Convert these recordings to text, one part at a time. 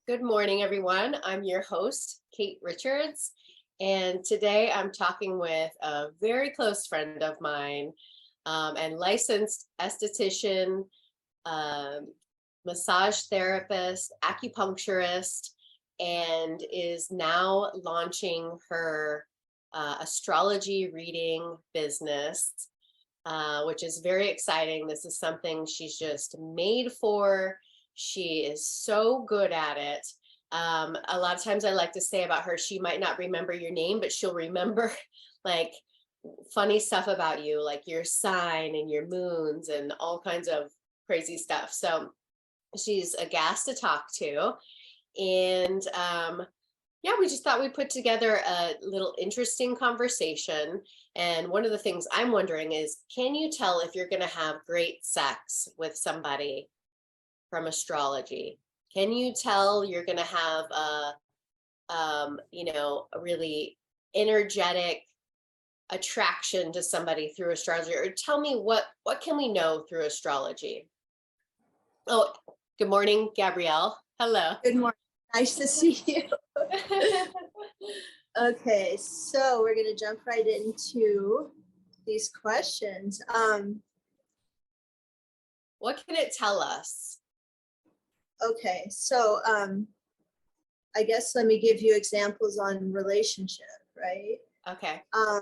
Good morning, everyone. I'm your host, Kate Richards, and today I'm talking with a very close friend of mine and licensed esthetician, um, massage therapist, acupuncturist, and is now launching her astrology reading business, which is very exciting. This is something she's just made for. She is so good at it. A lot of times I like to say about her, she might not remember your name, but she'll remember like funny stuff about you, like your sign and your moons and all kinds of crazy stuff. So she's a gas to talk to. And yeah, we just thought we'd put together a little interesting conversation. And one of the things I'm wondering is, can you tell if you're going to have great sex with somebody from astrology? Can you tell you're going to have a really energetic attraction to somebody through astrology? Or tell me what can we know through astrology? Oh, good morning, Gabrielle. Hello. Good morning. Nice to see you. Okay, so we're going to jump right into these questions. What can it tell us? Okay, so I guess let me give you examples on relationship, right? Okay. I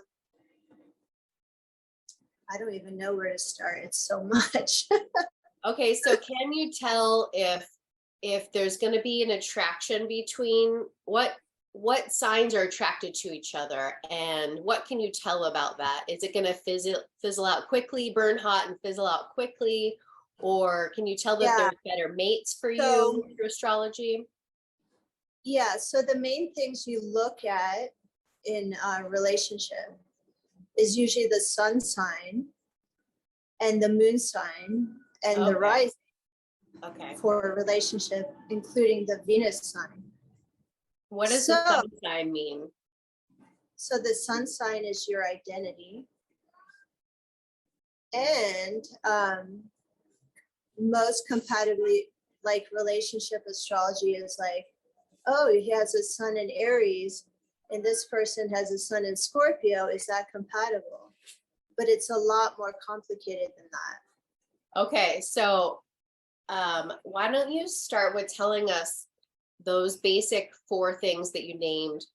don't even know where to start. It's so much. Okay, so can you tell if there's going to be an attraction between what signs are attracted to each other, and what can you tell about that? Is it going to fizzle out quickly, burn hot and fizzle out quickly, or can you tell that there's better mates for you through astrology? Yeah, so the main things you look at in a relationship is usually the sun sign and the moon sign and the rising for a relationship, including the Venus sign. What does the sun sign mean? So the sun sign is your identity. And most compatibly, like relationship astrology is like, oh, he has a sun in Aries and this person has a sun in Scorpio. Is that compatible? But it's a lot more complicated than that. Okay, so why don't you start with telling us those basic 4 things that you named.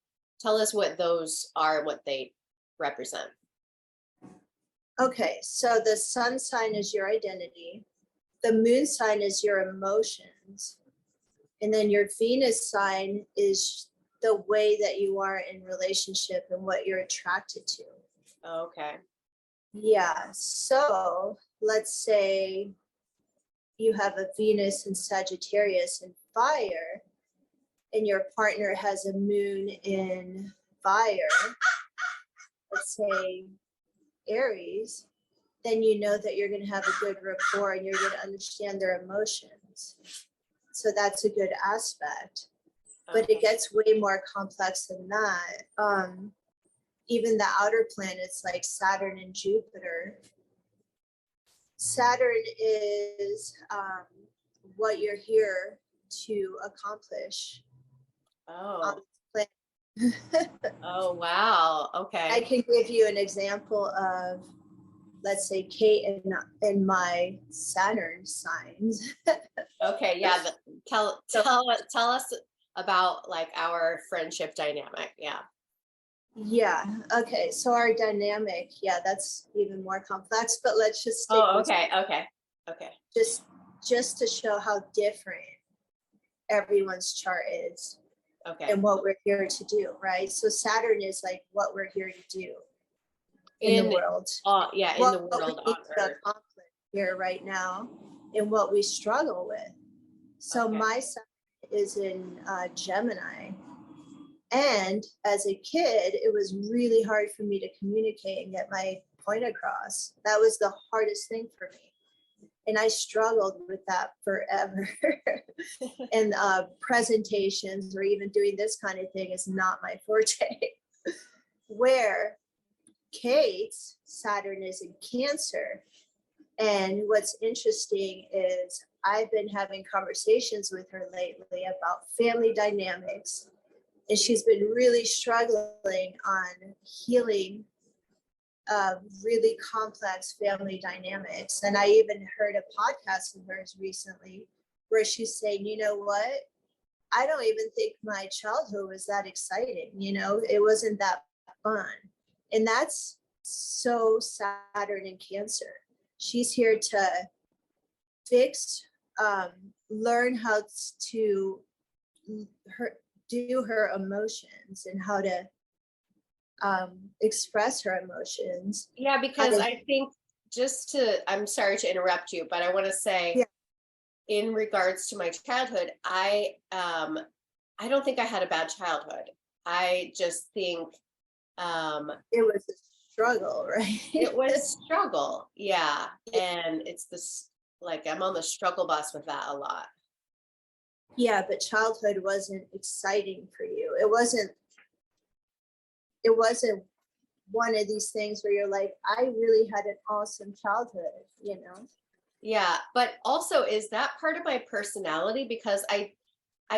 Tell us what those are and what they represent. Okay, so the sun sign is your identity. The moon sign is your emotions. And then your Venus sign is the way that you are in relationship and what you're attracted to. Okay. Yeah, so let's say you have a Venus in Sagittarius and fire, and your partner has a moon in fire, let's say Aries, then you know that you're going to have a good rapport and you're going to understand their emotions. So that's a good aspect. But it gets way more complex than that. Even the outer planets like Saturn and Jupiter. Saturn is what you're here to accomplish. Oh. Oh, wow. Okay. I can give you an example of, let's say, Kate and my Saturn signs. Okay, yeah. Tell us about like our friendship dynamic. Yeah. Yeah. Okay. So our dynamic, yeah, that's even more complex. But let's just stick Okay. Just to show how different everyone's chart is. Okay. And what we're here to do, right? So Saturn is like what we're here to do in the world. Oh, yeah, in the world on Earth. Here right now, and what we struggle with. So my Saturn is in Gemini. And as a kid, it was really hard for me to communicate and get my point across. That was the hardest thing for me. And I struggled with that forever. And presentations or even doing this kind of thing is not my forte. Where Kate's Saturn is in Cancer, And what's interesting is I've been having conversations with her lately about family dynamics, and she's been really struggling on healing really complex family dynamics. And I even heard a podcast of hers recently where she's saying, you know what? I don't even think my childhood was that exciting. It wasn't that fun. And that's so Saturn in Cancer. She's here to fix, learn how to do her emotions and how to express her emotions. Yeah, because I think I'm sorry to interrupt you, but I want to say, Yeah. in regards to my childhood, I don't think I had a bad childhood. I just think It was a struggle, right? it was struggle. Yeah. And it's this, like, I'm on the struggle bus with that a lot. Yeah, but childhood wasn't exciting for you. It wasn't one of these things where you're like, I really had an awesome childhood. Yeah. But also, is that part of my personality? Because I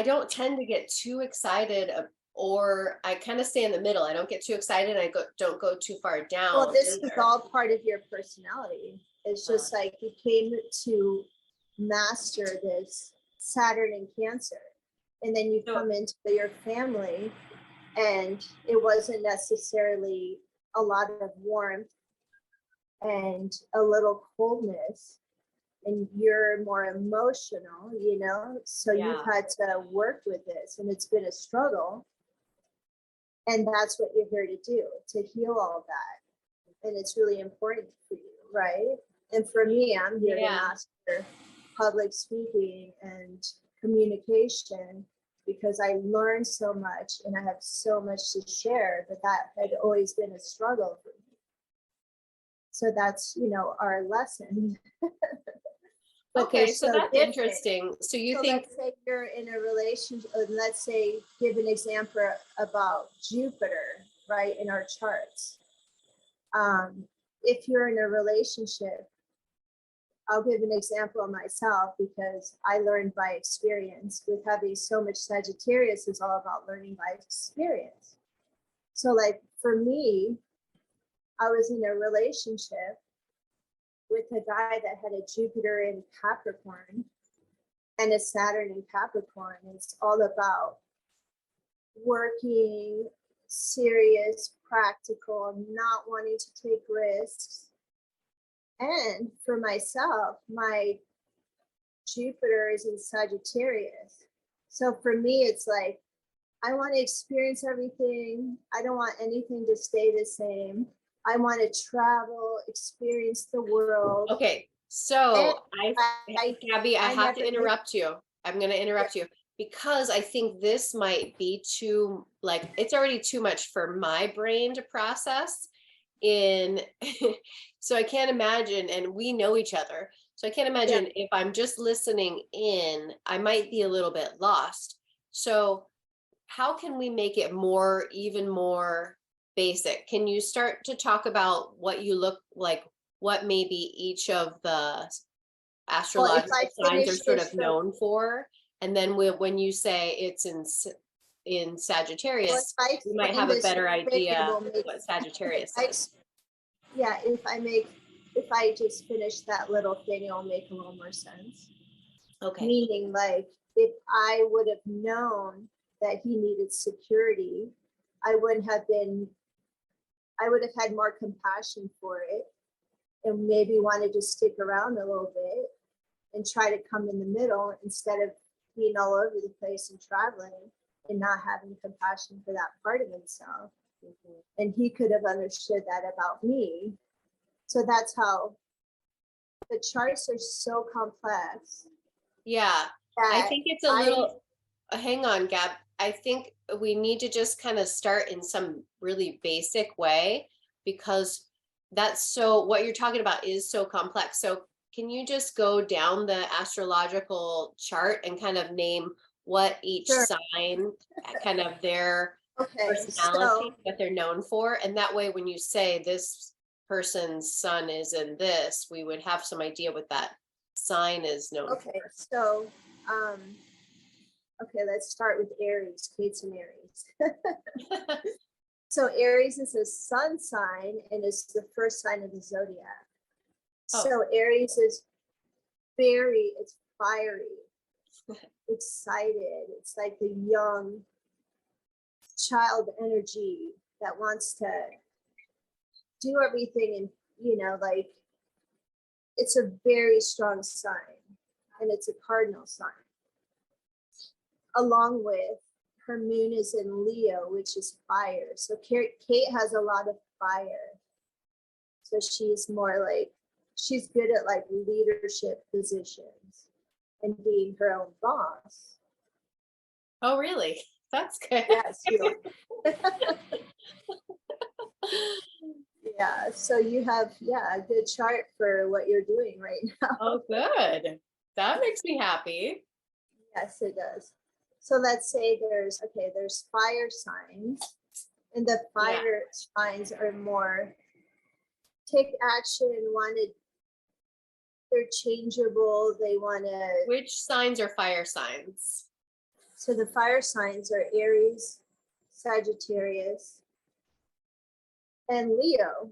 don't tend to get too excited, or I kind of stay in the middle. I don't get too excited. Don't go too far down. Well, this is all part of your personality. It's just like you came to master this Saturn in Cancer, and then you come into your family, and it wasn't necessarily a lot of warmth and a little coldness, and you're more emotional, so you've had to work with this, and it's been a struggle. And that's what you're here to do, to heal all that. And it's really important for you, right? And for me, I'm here to master public speaking and communication, because I learned so much and I have so much to share, but that had always been a struggle for me. So that's, our lesson. Okay, so that's interesting. So you think, let's say you're in a relationship, let's say, give an example about Jupiter, right, in our charts. If you're in a relationship, I'll give an example of myself, because I learned by experience. With having so much Sagittarius, is all about learning by experience. So like for me, I was in a relationship with a guy that had a Jupiter in Capricorn and a Saturn in Capricorn. It's all about working, serious, practical, not wanting to take risks. And for myself, my Jupiter is in Sagittarius. So for me, it's like, I want to experience everything. I don't want anything to stay the same. I want to travel, experience the world. Okay, so Gabby, I have to interrupt you. I'm going to interrupt you, because I think this might be too, like, it's already too much for my brain to process so I can't imagine, and we know each other, so I can't imagine if I'm just listening in, I might be a little bit lost. So how can we make it even more basic? Can you start to talk about what you look like, what maybe each of the astrological signs are sort of known for? And then when you say it's in Sagittarius, you might have a better idea what Sagittarius is. Yeah, if I just finish that little thing, it'll make a little more sense. Okay. Meaning, like, if I would have known that he needed security, I would have had more compassion for it, and maybe wanted to stick around a little bit and try to come in the middle, instead of being all over the place and traveling and not having compassion for that part of himself. Mm-hmm. And he could have understood that about me. So that's how the charts are so complex. Yeah, I think it's a little, hang on, Gab. I think we need to just kind of start in some really basic way, because what you're talking about is so complex. So can you just go down the astrological chart and kind of name what each sign, kind of their personality, what they're known for? And that way, when you say this person's sun is in this, we would have some idea what that sign is known Okay, so okay, let's start with Aries. Kate's an Aries. for. So Aries is a sun sign and is the first sign of the zodiac. Oh. So Aries is it's fiery, excited. It's like the young child energy that wants to do everything, and like, it's a very strong sign, and it's a cardinal sign. Along with, her moon is in Leo, which is fire. So Kate has a lot of fire. So she's more like, she's good at like leadership positions and being her own boss. Oh, really? That's good. Yes. Yeah. So you have, a good chart for what you're doing right now. Oh, good. That makes me happy. Yes, it does. So let's say there's fire signs, and the fire signs are more take action, they're changeable, they want to. Which signs are fire signs? So the fire signs are Aries, Sagittarius, and Leo.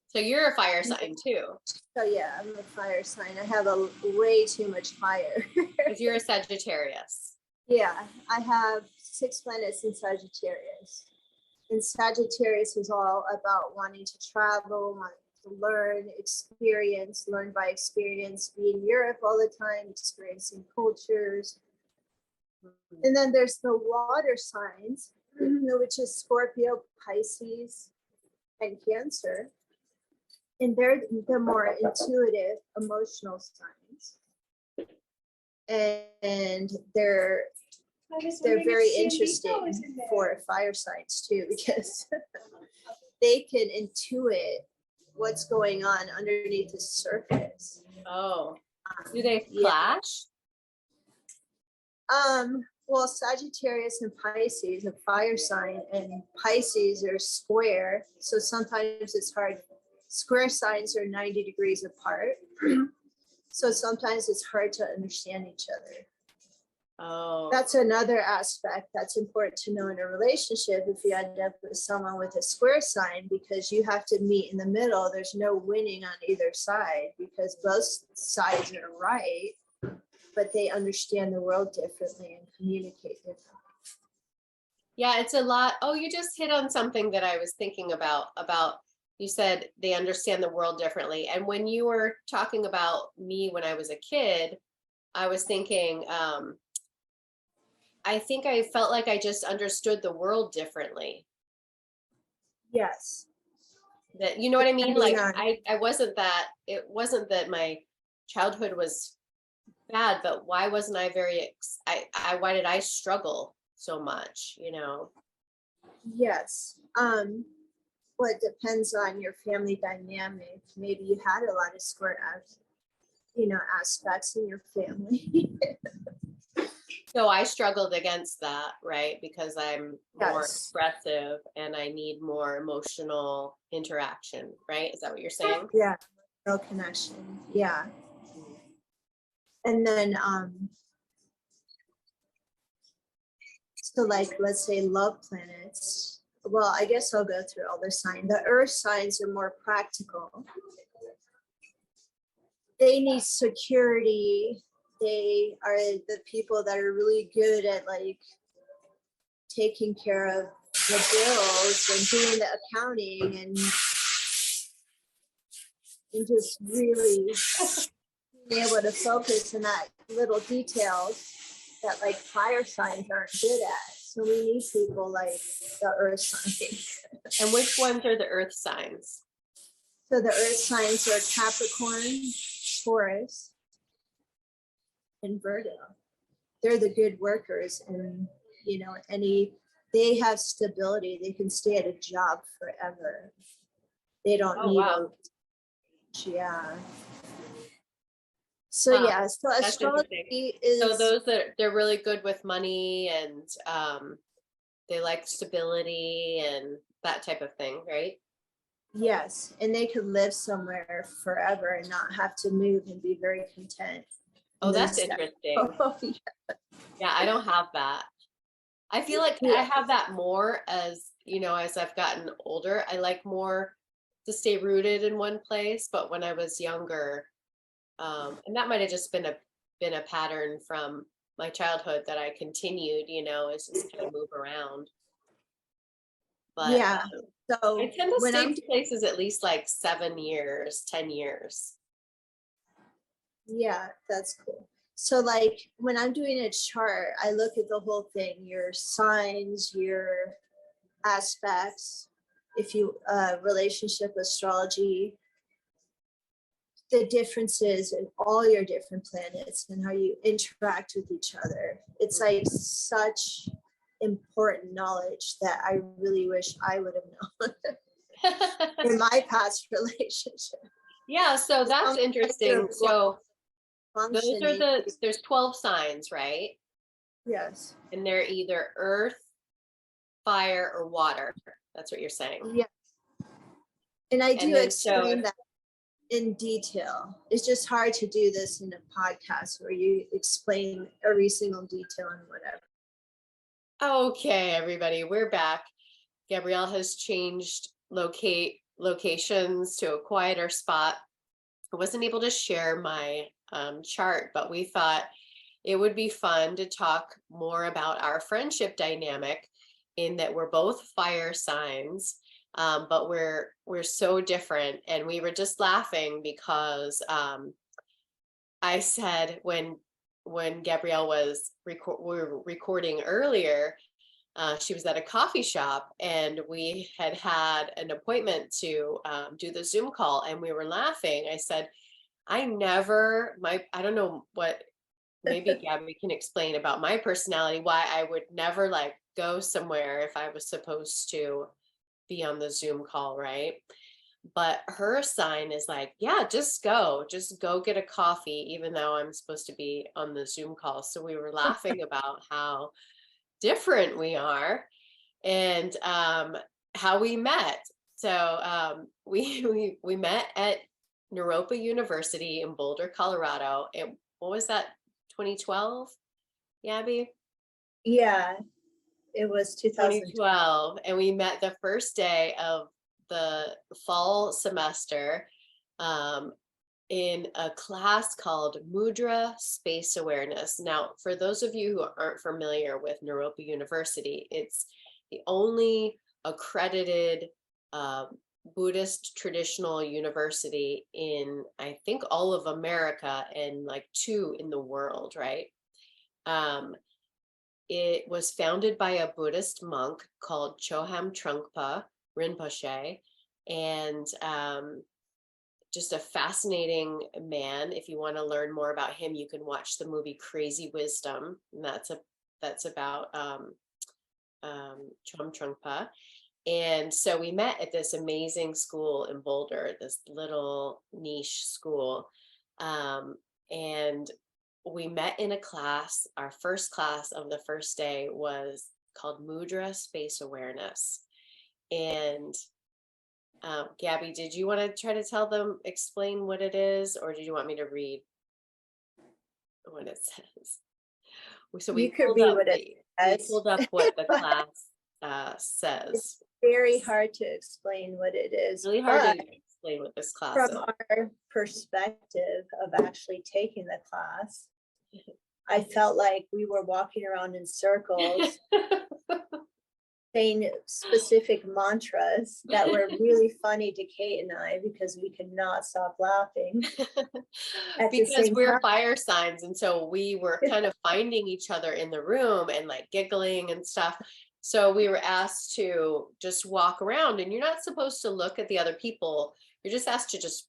So you're a fire sign too. So yeah, I'm a fire sign. I have a way too much fire. Because you're a Sagittarius. Yeah, I have 6 planets in Sagittarius. And Sagittarius is all about wanting to travel, wanting to learn by experience, be in Europe all the time, experiencing cultures. And then there's the water signs, which is Scorpio, Pisces, and Cancer. And they're the more intuitive, emotional signs. And they're very interesting for fire signs too, because they can intuit what's going on underneath the surface. Oh, do they clash? Well, Sagittarius and Pisces, a fire sign, and Pisces are square, so sometimes it's hard. Square signs are 90 degrees apart, so sometimes it's hard to understand each other. Oh, That's another aspect that's important to know in a relationship if you end up with someone with a square sign, because you have to meet in the middle. There's no winning on either side because both sides are right, but they understand the world differently and communicate differently. yeah, it's a lot. Oh, you just hit on something that I was thinking about you said they understand the world differently. And when you were talking about me when I was a kid, I was thinking, I think I felt like I just understood the world differently. Yes. That, you know what I mean? Like Depending on- it wasn't that my childhood was bad, but why wasn't I why did I struggle so much, you know? Yes. Well, it depends on your family dynamic. Maybe you had a lot of square aspects in your family. So I struggled against that, right? Because I'm more Yes. expressive and I need more emotional interaction, right? Is that what you're saying? Yeah, no connection. Yeah. And then so like, let's say love planets. Well, I guess I'll go through all the signs. The earth signs are more practical. They need security. They are the people that are really good at like taking care of the bills and doing the accounting and just really being able to focus on that little details that like fire signs aren't good at. So we need people like the earth signs. And which ones are the earth signs? So the earth signs are Capricorn, Taurus, and Virgo. They're the good workers, and they have stability. They can stay at a job forever. They don't need yeah. So so astrology is so those that they're really good with money and they like stability and that type of thing, right? Yes, and they could live somewhere forever and not have to move and be very content Oh, in that's those interesting. Yeah, I don't have that. I feel like I yeah. have that more as, as I've gotten older. I like more to stay rooted in one place, but when I was younger, and that might have just been a pattern from my childhood that I continued, is just kind of move around. But Yeah. I So tend to when stay I'm places at least like 7 years, 10 years. Yeah, that's cool. So like when I'm doing a chart, I look at the whole thing, your signs, your aspects, if you relationship astrology, the differences in all your different planets and how you interact with each other. It's like such important knowledge that I really wish I would have known in my past relationship. Yeah, so that's interesting. So Functioning. there's 12 signs, right? Yes. And they're either earth, fire, or water. That's what you're saying. Yeah. And I And do then so explain that in detail. It's just hard to do this in a podcast where you explain every single detail and whatever. okay, everybody, we're back. Gabrielle has changed locations to a quieter spot. I wasn't able to share my chart, but we thought it would be fun to talk more about our friendship dynamic in that we're both fire signs, but we're so different. And we were just laughing because I said when Gabrielle we were recording earlier, she was at a coffee shop and we had an appointment to do the Zoom call, and we were laughing. I said, I don't know what, maybe Gabby can explain about my personality, why I would never like go somewhere if I was supposed to be on the Zoom call, right? But her sign is like, yeah, just go get a coffee, even though I'm supposed to be on the Zoom call. So we were laughing about how different we are and how we met. So we met at Naropa University in Boulder, Colorado. And what was that, 2012, Gabby? Yeah, it was 2020. 2012. And we met the first day of the fall semester um, in a class called Mudra Space Awareness. Now, for those of you who aren't familiar with Naropa University, it's the only accredited uh, Buddhist traditional university in, I think, all of America and like 2 in the world, right? Um, it was founded by a Buddhist monk called Choham Trungpa Rinpoche, and just a fascinating man. If you want to learn more about him, you can watch the movie Crazy Wisdom, and that's about Chom Trungpa. And so we met at this amazing school in Boulder, this little niche school. And we met in a class. Our first class of the first day was called Mudra Space Awareness. And Gabby, did you want to try to explain what it is, or did you want me to read what it says? So You could read what it we says. pulled up what the But class it's says. very hard to explain what it is. Really hard to But explain what this class from is. our perspective of actually taking the class, I felt like we were walking around in circles saying specific mantras that were really funny to Kate and I because we could not stop laughing at the Because same we're time. fire signs, and so we were kind of finding each other in the room and like giggling and stuff. So we were asked to just walk around, and you're not supposed to look at the other people. You're just asked to just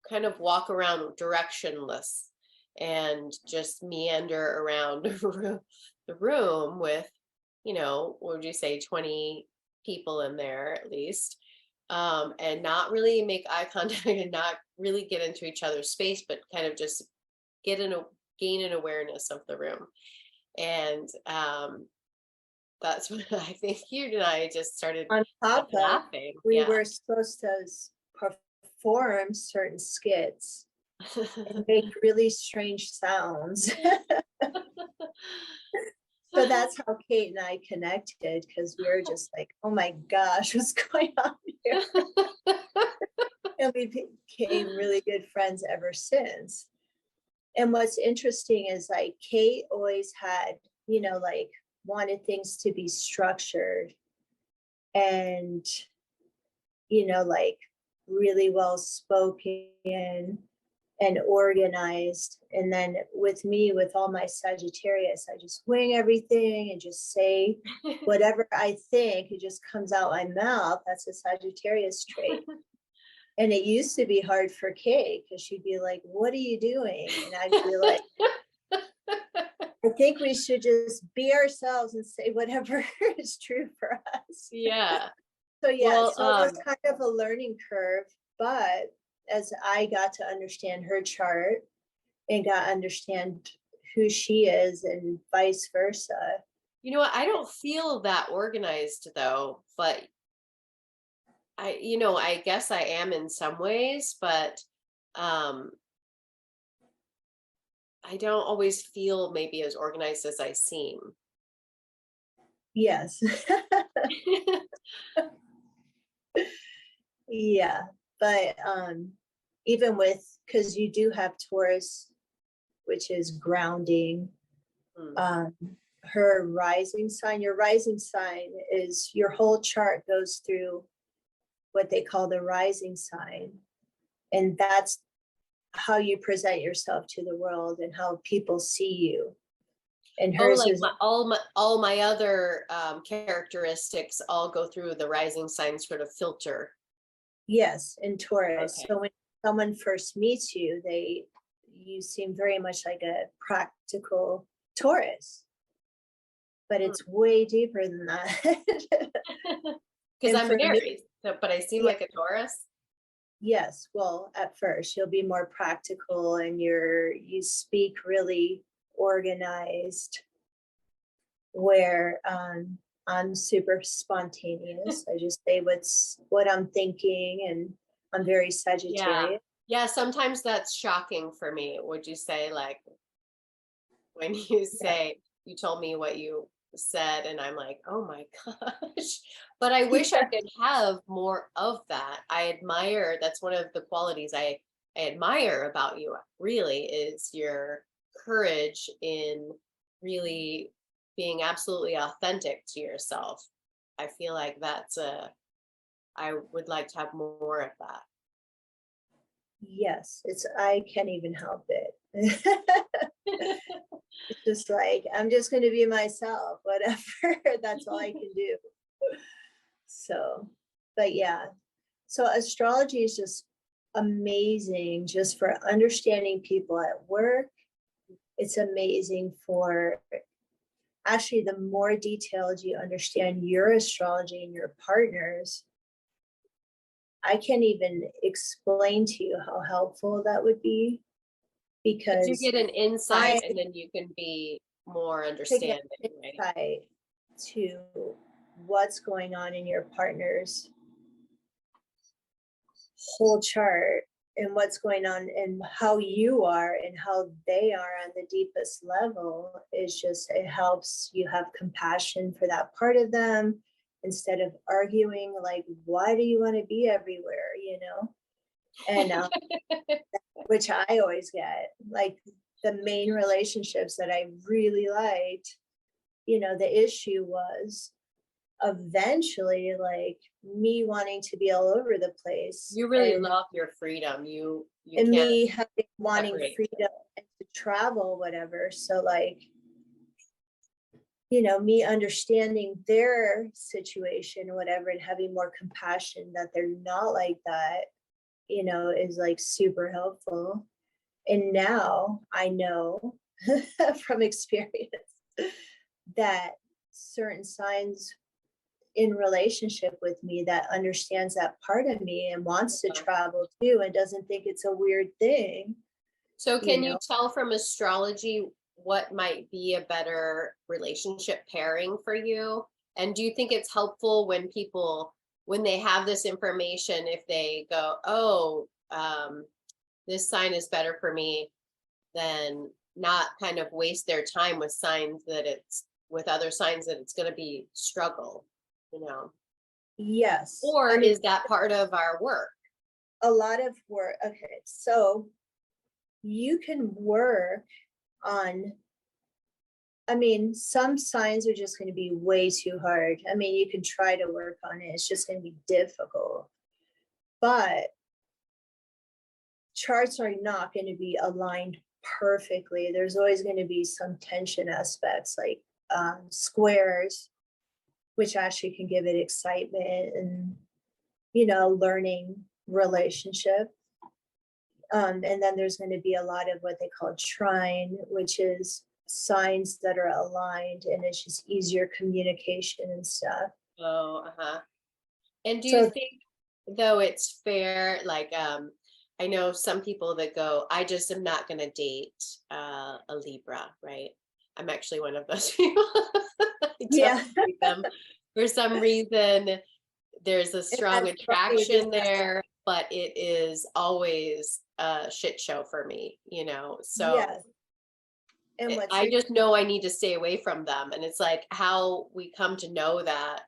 kind of walk around directionless and just meander around the room with, what would you say, 20 people in there at least, and not really make eye contact and not really get into each other's space, but kind of just gain an awareness of the room. And that's what I think you and I just started On top of, laughing. we Yeah. were supposed to perform certain skits and make really strange sounds. So that's how Kate and I connected, because we were just like, oh my gosh, what's going on here? And we became really good friends ever since. And what's interesting is like Kate always had, like wanted things to be structured and, like really well spoken and organized. And then with me, with all my Sagittarius, I just wing everything and just say whatever I think, it just comes out my mouth. That's a Sagittarius trait. And it used to be hard for Kay, because she'd be like, what are you doing? And I'd be like, I think we should just be ourselves and say whatever is true for us. Yeah. So yeah, Well, so it was kind of a learning curve, but as I got to understand her chart and got to understand who she is and vice versa. you know what? I don't feel that organized though, but I guess I am in some ways, but um I don't always feel maybe as organized as I seem. Yes. Yeah. But even with, because you do have Taurus, which is grounding, Mm. her rising sign, your rising sign is your whole chart goes through what they call the rising sign. And that's how you present yourself to the world and how people see you. And Oh, hers like is, all my other characteristics all go through the rising sign sort of filter. yes, in Taurus. Okay. So when someone first meets you, you seem very much like a practical Taurus, but it's way deeper than that. Because And I'm for an me, Aries, but I seem yeah, like a Taurus. yes, well, at first you'll be more practical and you speak really organized, where I'm super spontaneous. I just say what I'm thinking, and I'm very Yeah. Sagittarius. Yeah, sometimes that's shocking for me. Would you say, like, when you Yeah. say you told me what you said and I'm like, "Oh my gosh." But I wish I could have more of that. I admire, that's one of the qualities I admire about you really, is your courage in really being absolutely authentic to yourself. I feel like I would like to have more of that. Yes, I can't even help it. It's just like, I'm just going to be myself, whatever. That's all I can do. So, but yeah. So astrology is just amazing just for understanding people at work. It's amazing for, actually, the more detailed you understand your astrology and your partners, I can't even explain to you how helpful that would be, Because you because get an I insight and then you can be more to get understanding, right? insight to what's going on in your partner's whole chart and what's going on and how you are and how they are on the deepest level, is just, it helps you have compassion for that part of them, instead of arguing like, why do you want to be everywhere, and which I always get, like, the main relationships that I really liked, the issue was eventually like me wanting to be all over the place, You really and love your freedom. You and can't me wanting separate. freedom and to travel, whatever. So like, me understanding their situation, whatever, and having more compassion that they're not like that, is like super helpful. And now I know from experience that certain signs in relationship with me that understands that part of me and wants to travel too and doesn't think it's a weird thing, So you can you know. tell from astrology what might be a better relationship pairing for you? And do you think it's helpful when people, when they have this information, if they go, oh, this sign is better for me, then not kind of waste their time with signs that it's with other signs that it's going to be struggle, you know? Yes. Or I mean, is that part of our work? a lot of work. Okay. So you can work on, I mean, some signs are just going to be way too hard. I mean, you can try to work on it. It's just going to be difficult. But charts are not going to be aligned perfectly. There's always going to be some tension aspects like squares, which actually can give it excitement and, learning relationship. And then there's going to be a lot of what they call trine, which is signs that are aligned, and it's just easier communication and stuff. Oh, uh-huh. And do you So think, though, it's fair, like, I know some people that go, I just am not going to date a Libra, right? I'm actually one of those people. I yeah, don't date them. For some reason, there's a and strong that's probably attraction because there, but it is always a shit show for me, you know? So yes. And what's I just know I need to stay away from them. And it's like how we come to know that.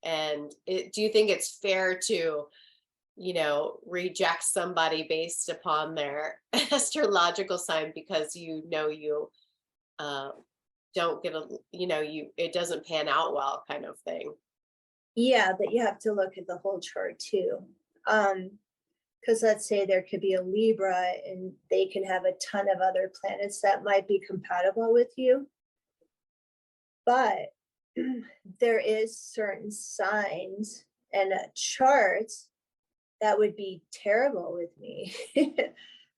And do you think it's fair to, reject somebody based upon their astrological sign because you uh, don't get it doesn't pan out well kind of thing? yeah, but you have to look at the whole chart too. Because let's say there could be a Libra and they can have a ton of other planets that might be compatible with you. But there is certain signs and charts that would be terrible with me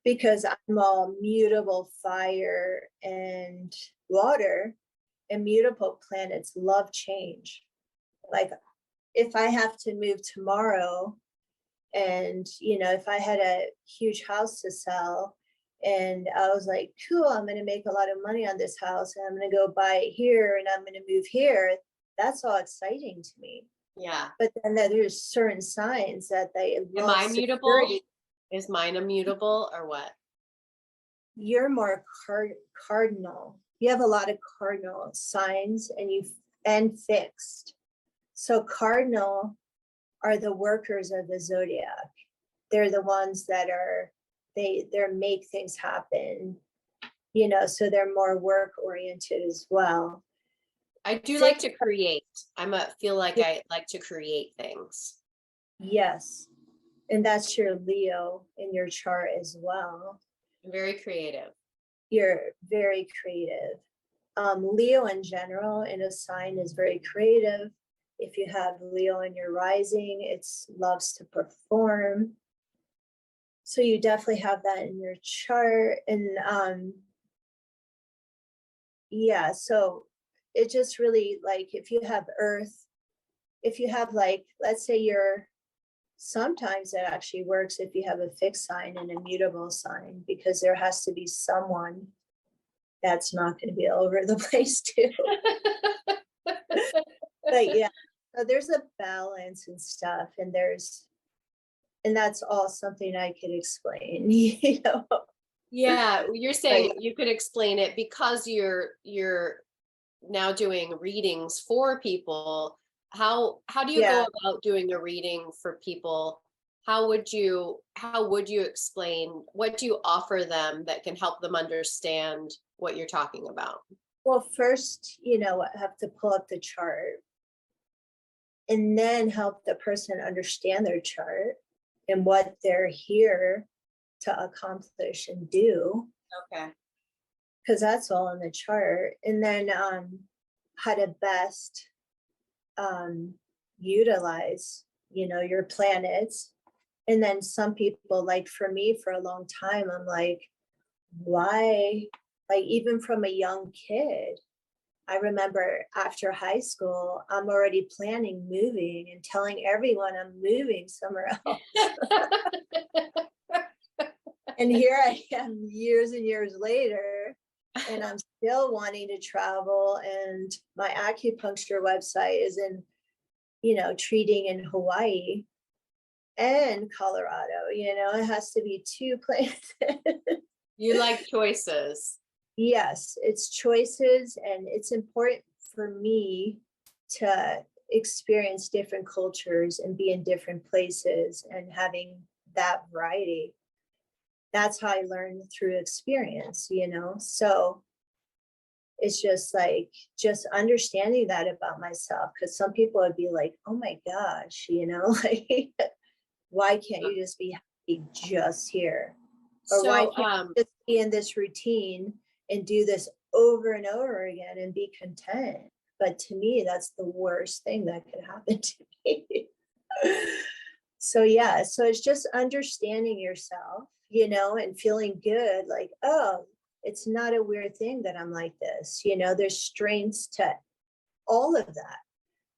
because I'm all mutable fire and water, and mutable planets love change. Like if I have to move tomorrow, and if I had a huge house to sell and I was like, cool, I'm going to make a lot of money on this house and I'm going to go buy it here and I'm going to move here, that's all exciting to me. Yeah. But then there's certain signs that they Am love I mutable? security. Is mine immutable or what? You're more cardinal. You have a lot of cardinal signs and fixed. So cardinal are the workers of the zodiac. They're the ones that they're make things happen, so they're more work oriented as well. I do like Fixed, to create. Feel like I like to create things. yes. And that's your Leo in your chart as well. I'm very creative. You're very creative. Leo in general in a sign is very creative. If you have Leo in your rising, it's loves to perform. So you definitely have that in your chart. And yeah, so it just really, like, if you have Earth, if you have, like, let's say sometimes it actually works if you have a fixed sign and a mutable sign, because there has to be someone that's not going to be all over the place too. But yeah, so there's a balance and stuff, and that's all something I could explain, Yeah, you're But saying you could explain it because you're now doing readings for people. How do you yeah, go about doing a reading for people? How would you explain, what do you offer them that can help them understand what you're talking about? well, first, I have to pull up the chart and then help the person understand their chart and what they're here to accomplish and do, Okay. because that's all in the chart. And then how to best utilize your planets. And then some people, like for me, for a long time, I'm like, why, like, even from a young kid, I remember after high school, I'm already planning moving and telling everyone I'm moving somewhere else. And here I am years and years later, and I'm still wanting to travel. And my acupuncture website is in, treating in Hawaii and Colorado. It has to be two places. You like choices. Yes, it's choices, and it's important for me to experience different cultures and be in different places and having that variety. That's how I learn through experience. So it's just like just understanding that about myself, because some people would be like, oh my gosh, like why can't you just be happy just here? Or why So, can't you just be in this routine and do this over and over again and be content? But to me, that's the worst thing that could happen to me. So yeah, so it's just understanding yourself, and feeling good, like, oh, it's not a weird thing that I'm like this. There's strengths to all of that.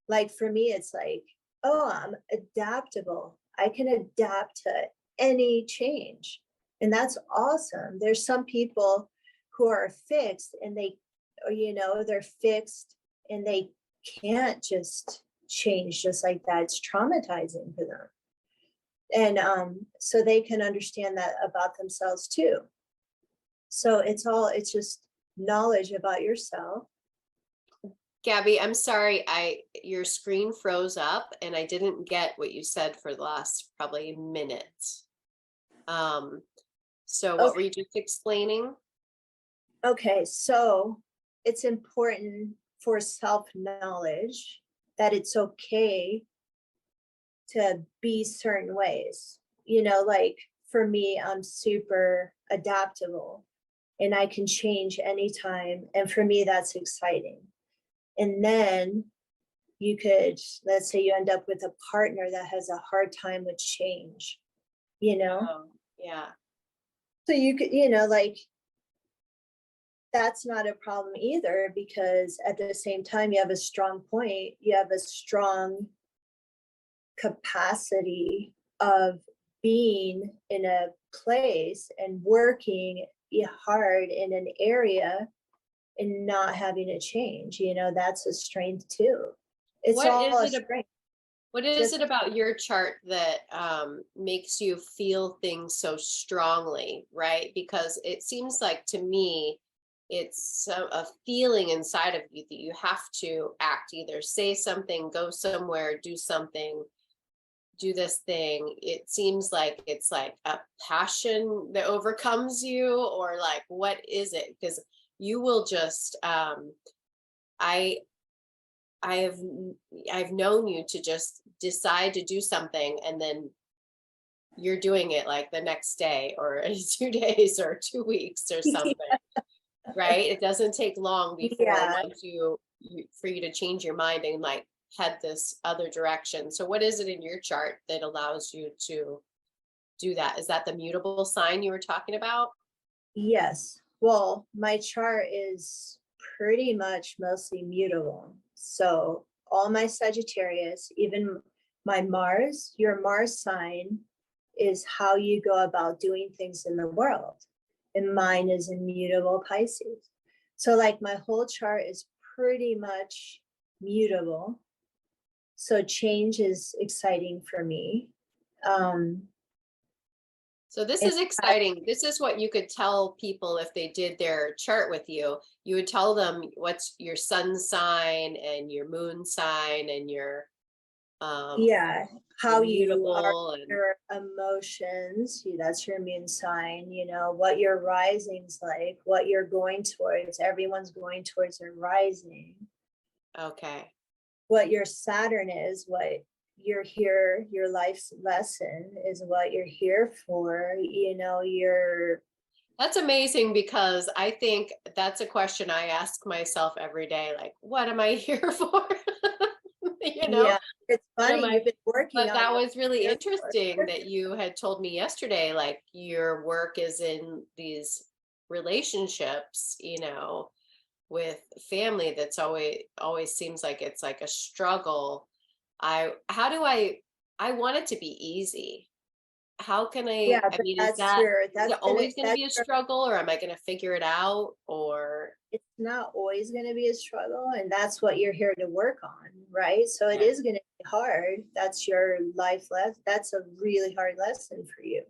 Like for me, it's like, oh, I'm adaptable. I can adapt to any change. And that's awesome. There's some people who are fixed and they're fixed and they can't just change just like that. It's traumatizing for them. And so they can understand that about themselves too. So it's just knowledge about yourself. Gabby, I'm sorry, your screen froze up and I didn't get what you said for the last probably minute. So what were you just explaining? Okay, so it's important for self-knowledge that it's okay to be certain ways. Like for me, I'm super adaptable and I can change anytime. And for me, that's exciting. And then let's say you end up with a partner that has a hard time with change, Oh, yeah. So you could, like, that's not a problem either, because at the same time, you have a strong point, you have a strong capacity of being in a place and working hard in an area and not having to change. That's a strength too. It's What all is a it? strength. What is Just it about your chart that makes you feel things so strongly, right? Because it seems like to me, it's a feeling inside of you that you have to act, either say something, go somewhere, do something, do this thing. It seems like it's like a passion that overcomes you, or like, what is it? Because you will just, I I have I've known you to just decide to do something and then you're doing it like the next day or 2 days or 2 weeks or something, right? It doesn't take long before yeah. once for you to change your mind and like head this other direction. So what is it in your chart that allows you to do that? Is that the mutable sign you were talking about? Yes. Well, my chart is pretty much mostly mutable. So all my Sagittarius, even my Mars, your Mars sign is how you go about doing things in the world. And mine is immutable Pisces. So like my whole chart is pretty much mutable. So change is exciting for me. So this And is exciting. This is what you could tell people if they did their chart with you. You would tell them what's your sun sign and your moon sign and your yeah, how you are, mutable and your emotions, that's your moon sign, what your rising's like, what you're going towards. Everyone's going towards a rising. okay. What your Saturn is, what you're here, your life's lesson is what you're here for. That's amazing because I think that's a question I ask myself every day. Like, what am I here for? you know, Yeah, it's what am funny, I? you've been working But on that what was really you're here interesting for. that you had told me yesterday, like your work is in these relationships, with family that's always seems like it's like a struggle. I how do I want it to be easy. how can Yeah, I but mean, that's is it always going to be a your, struggle, or am I going to figure it out? Or, it's not always gonna be a struggle, and that's what you're here to work on, right? So it yeah, is gonna be hard. That's your life lesson. That's a really hard lesson for you.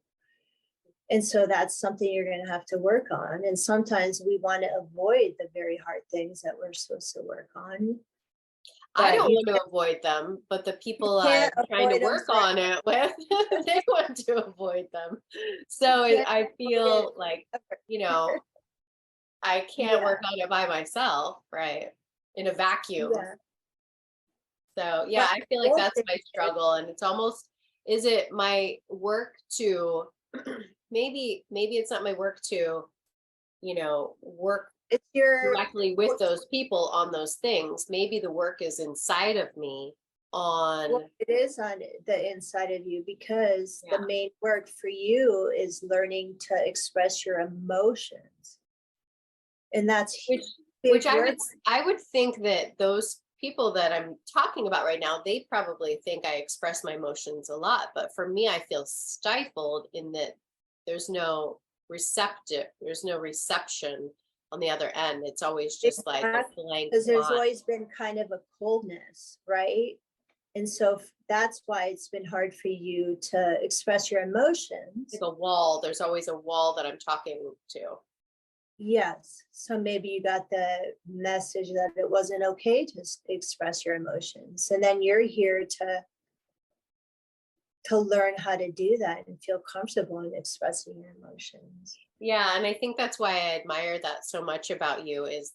And so that's something you're going to have to work on. And sometimes we want to avoid the very hard things that we're supposed to work on, I but don't want to avoid them, but the people I'm can't trying to avoid them work on forever. it with, they want to avoid them. So You can't I avoid it feel like, you forever. know, I can't work Yeah, on it by myself, right? In a vacuum. yeah. So yeah, But I feel like the that's thing my is, struggle. And it's almost, is it my work to, maybe it's not my work to, work it's your, directly with those people on those things. Maybe the work is inside of me well, on, it is on the inside of you because yeah, the main work for you is learning to express your emotions. And that's which big I would work. I would think that those people that I'm talking about right now, they probably think I express my emotions a lot, but for me I feel stifled in that there's no there's no reception on the other end. It's always just like a Exactly, blank because there's line. always been kind of a coldness, right? And so that's why it's been hard for you to express your emotions. Like a wall. There's always a wall that I'm talking to. Yes. So maybe you got the message that it wasn't okay to express your emotions. And then you're here to learn how to do that and feel comfortable in expressing your emotions. Yeah, and I think that's why I admire that so much about you is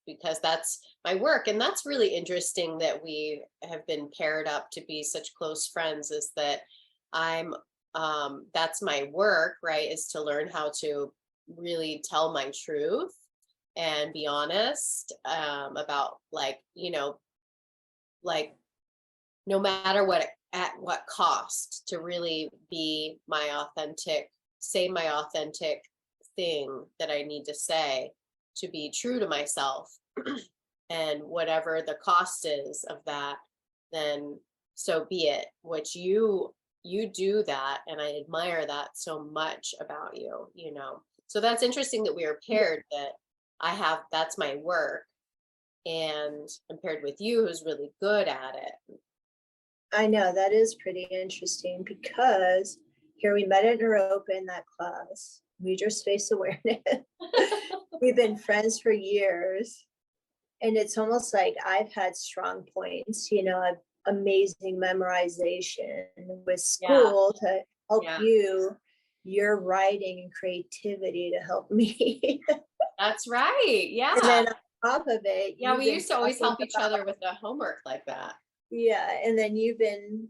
because that's my work. And that's really interesting that we have been paired up to be such close friends, is that I'm that's my work, right? Is to learn how to really tell my truth and be honest about, like, like, no matter what, at what cost, to really be my authentic, say my authentic thing that I need to say, to be true to myself. And whatever the cost is of that, then so be it. Which you do that, and I admire that so much about you. So that's interesting that we are Yeah, paired, that I have, that's my work, and I'm paired with you who's really good at it. I know that is pretty interesting because here we met at Naropa in that class. Major space awareness. We've been friends for years. And it's almost like I've had strong points, amazing memorization with Yeah, school to help yeah, you, your writing and creativity to help me. that's right. And Yeah. then on top of it, Yeah, you've we been used to always talking help each about, other with the homework like that. yeah, and then you've been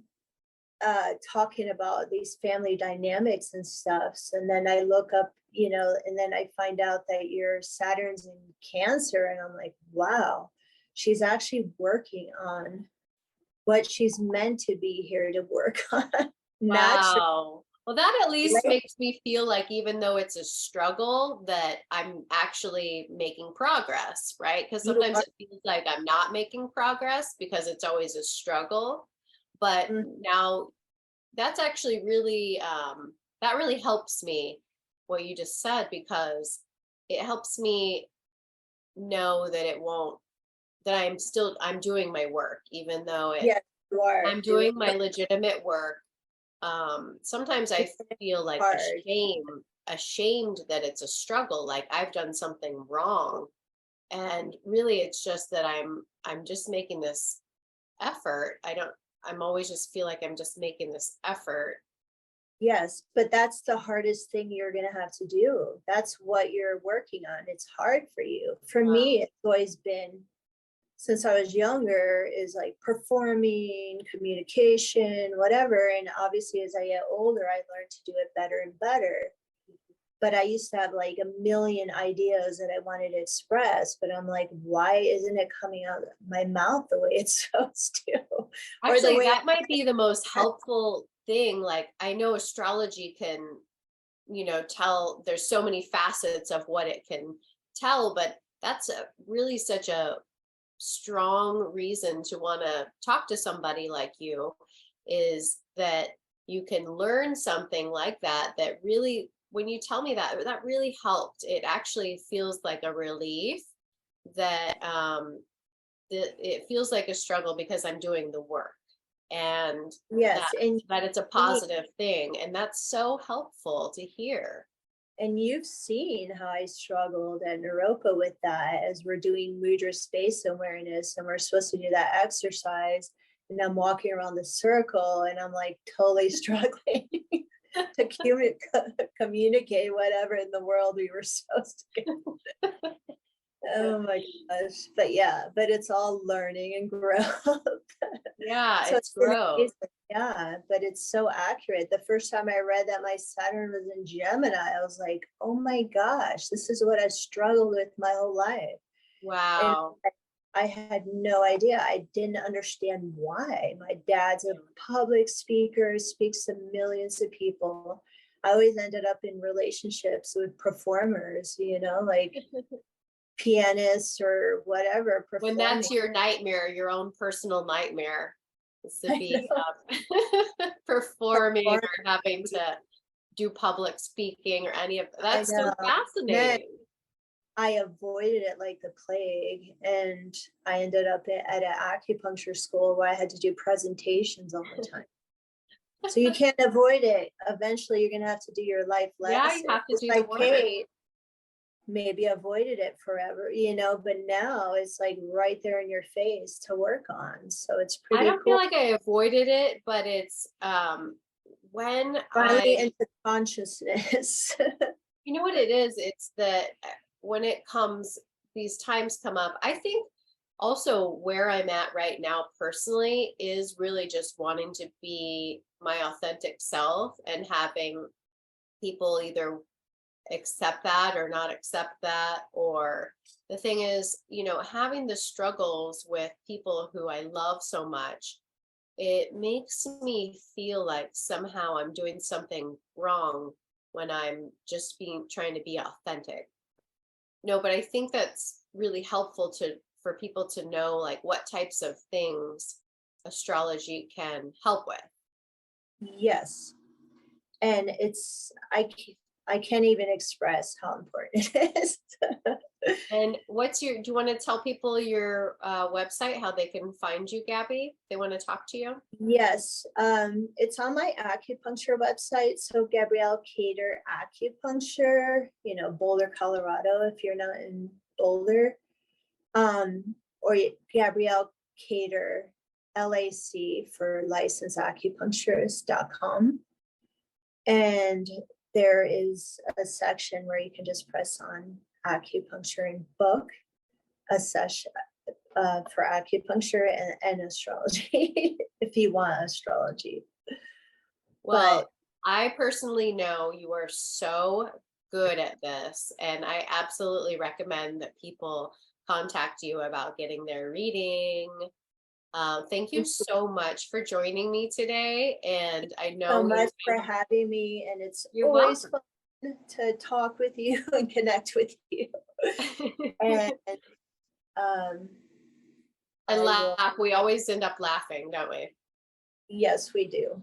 talking about these family dynamics and stuff. And then I look up, and then I find out that your Saturn's in Cancer, and I'm like, wow, she's actually working on what she's meant to be here to work on naturally. Wow. Well, that at least makes me feel like, even though it's a struggle, that I'm actually making progress, right? Because You sometimes are, it feels like I'm not making progress because it's always a struggle. But mm, now that's actually really, that really helps me, what you just said, because it helps me know that it won't, that I'm doing my work, even though yes, you are I'm doing doing my legitimate work. Sometimes I it feel like hard. ashamed that it's a struggle, like I've done something wrong. And really it's just that I'm just making this effort. I'm always just feel like I'm just making this effort. Yes, but that's the hardest thing you're going to have to do. That's what you're working on. It's hard for you. For Wow. me, it's always been since I was younger is like performing, communication, whatever. And obviously, as I get older, I learned to do it better and better. But I used to have like a million ideas that I wanted to express, but I'm like, why isn't it coming out of my mouth the way it's supposed to? Or the Actually, way that might be the most helpful thing. Like, I know astrology can, tell, there's so many facets of what it can tell, but that's really such a strong reason to want to talk to somebody like you, is that you can learn something like that, that really, when you tell me that, that really helped. It actually feels like a relief that it feels like a struggle because I'm doing the work, and that Yes, that it's a and positive thing, and that's so helpful to hear. you've seen how I struggled at Naropa with that as we're doing mudra space awareness and we're supposed to do that exercise. And I'm walking around the circle and I'm like totally struggling to communicate whatever in the world we were supposed to get. Oh my gosh. But yeah, but it's all learning and growth. Yeah, So it's it's been growth. amazing. Yeah, but it's so accurate. The first time I read that my Saturn was in Gemini, I was like, oh my gosh, this is what I struggled with my whole life. And Wow. I had no idea. I didn't understand why. My dad's a public speaker, speaks to millions of people. I always ended up in relationships with performers, like pianists or whatever When performing. that's your nightmare, your own personal nightmare, is to I be know. performing Perform- or having to do public speaking or any of I that's so know. Man, fascinating. I avoided it like the plague. And I ended up at an acupuncture school where I had to do presentations all the time. So you can't avoid it. Eventually, you're going to have to do your life Yeah, you lesson. have to It's do the like work. Kate maybe avoided it forever, but now it's like right there in your face to work on. So it's I pretty don't feel cool. like I avoided it, but it's when Finally I, into consciousness. you know what it is? It's that when it comes, these times come up. I think also where I'm at right now personally is really just wanting to be my authentic self and having people either accept that or not accept that. Or the thing is, having the struggles with people who I love so much, it makes me feel like somehow I'm doing something wrong when I'm just trying to be authentic. No, but I think that's really helpful for people to know like what types of things astrology can help with. Yes. And I can't even express how important it is. And do you want to tell people your website, how they can find you, Gabby? They want to talk to you? Yes, it's on my acupuncture website. So Gabrielle Cater Acupuncture, Boulder, Colorado, if you're not in Boulder, or Gabrielle Cater LAC for licensed acupuncturist.com. And there is a section where you can just press on acupuncture and book a session for acupuncture and astrology if you want astrology. Well, But I personally know you are so good at this, and I absolutely recommend that people contact you about getting their reading. Thank you thank you so much for joining me today. And I so know much for having me, and it's you're always welcome. fun to talk with you and connect with you. And um, And I will. laugh. We always end up laughing, don't we? Yes, we do.